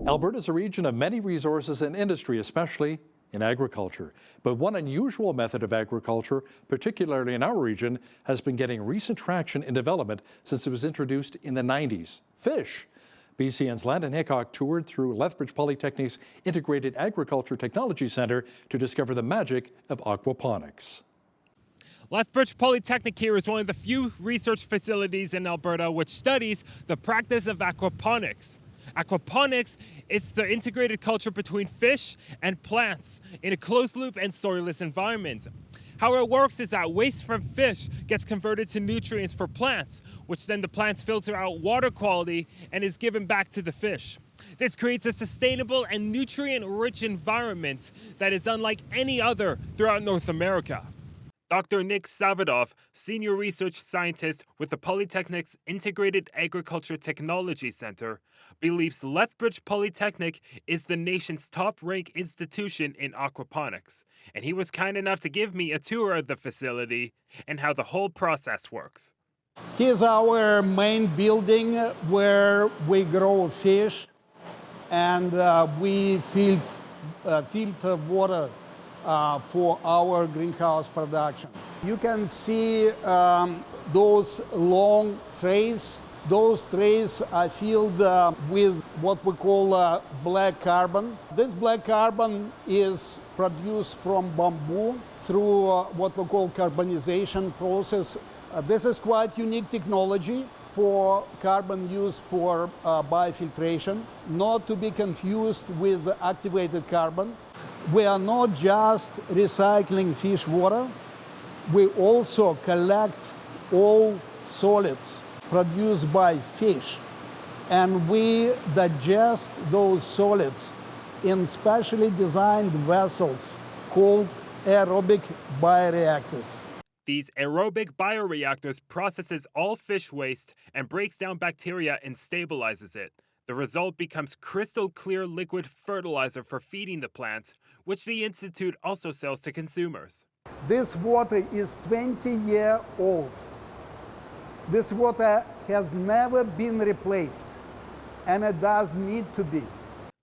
Alberta is a region of many resources and industry, especially in agriculture. But one unusual method of agriculture, particularly in our region, has been getting recent traction in development since it was introduced in the 90s. Fish. BCN's Landon Hickok toured through Lethbridge Polytechnic's Integrated Agriculture Technology Centre to discover the magic of aquaponics. Lethbridge Polytechnic here is one of the few research facilities in Alberta which studies the practice of aquaponics. Aquaponics is the integrated culture between fish and plants in a closed-loop and soilless environment. How it works is that waste from fish gets converted to nutrients for plants, which then the plants filter out water quality and is given back to the fish. This creates a sustainable and nutrient-rich environment that is unlike any other throughout North America. Dr. Nick Savadoff, Senior Research Scientist with the Polytechnic's Integrated Agriculture Technology Center, believes Lethbridge Polytechnic is the nation's top-ranked institution in aquaponics, and he was kind enough to give me a tour of the facility and how the whole process works. Here's our main building where we grow fish, and we filter water for our greenhouse production. You can see those long trays. Those trays are filled with what we call black carbon. This black carbon is produced from bamboo through what we call carbonization process. This is quite unique technology for carbon used for biofiltration, not to be confused with activated carbon. We are not just recycling fish water, we also collect all solids produced by fish, and we digest those solids in specially designed vessels called aerobic bioreactors. These aerobic bioreactors processes all fish waste and breaks down bacteria and stabilizes it. The result becomes crystal clear liquid fertilizer for feeding the plants, which the Institute also sells to consumers. This water is 20-year-old. This water has never been replaced, and it does need to be.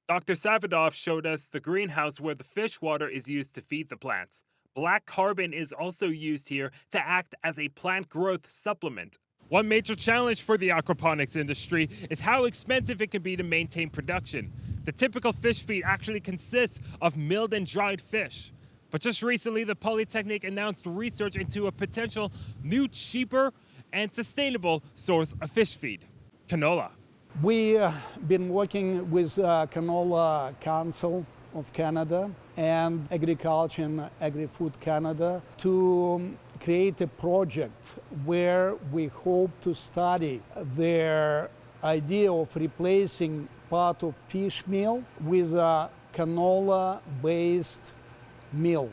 Dr. Savadoff showed us the greenhouse where the fish water is used to feed the plants. Black carbon is also used here to act as a plant growth supplement. One major challenge for the aquaponics industry is how expensive it can be to maintain production. The typical fish feed actually consists of milled and dried fish. But just recently, the Polytechnic announced research into a potential new, cheaper, and sustainable source of fish feed: canola. We've been working with Canola Council of Canada and Agriculture and Agri-Food Canada to create a project where we hope to study their idea of replacing part of fish meal with a canola-based meal.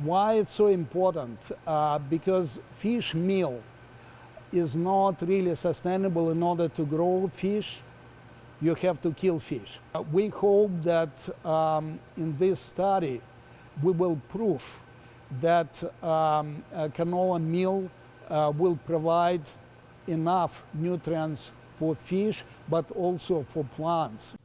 Why it's so important? Because fish meal is not really sustainable. In order to grow fish, you have to kill fish. We hope that in this study we will prove that canola meal will provide enough nutrients for fish, but also for plants.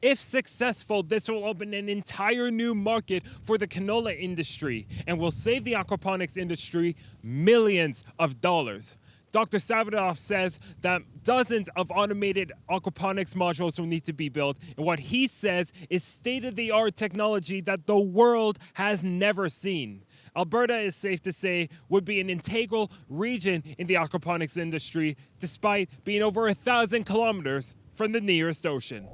If successful, this will open an entire new market for the canola industry and will save the aquaponics industry millions of dollars. Dr. Savadoff says that dozens of automated aquaponics modules will need to be built, and what he says is state-of-the-art technology that the world has never seen. Alberta, is safe to say, would be an integral region in the aquaponics industry, despite being over 1,000 kilometers from the nearest ocean.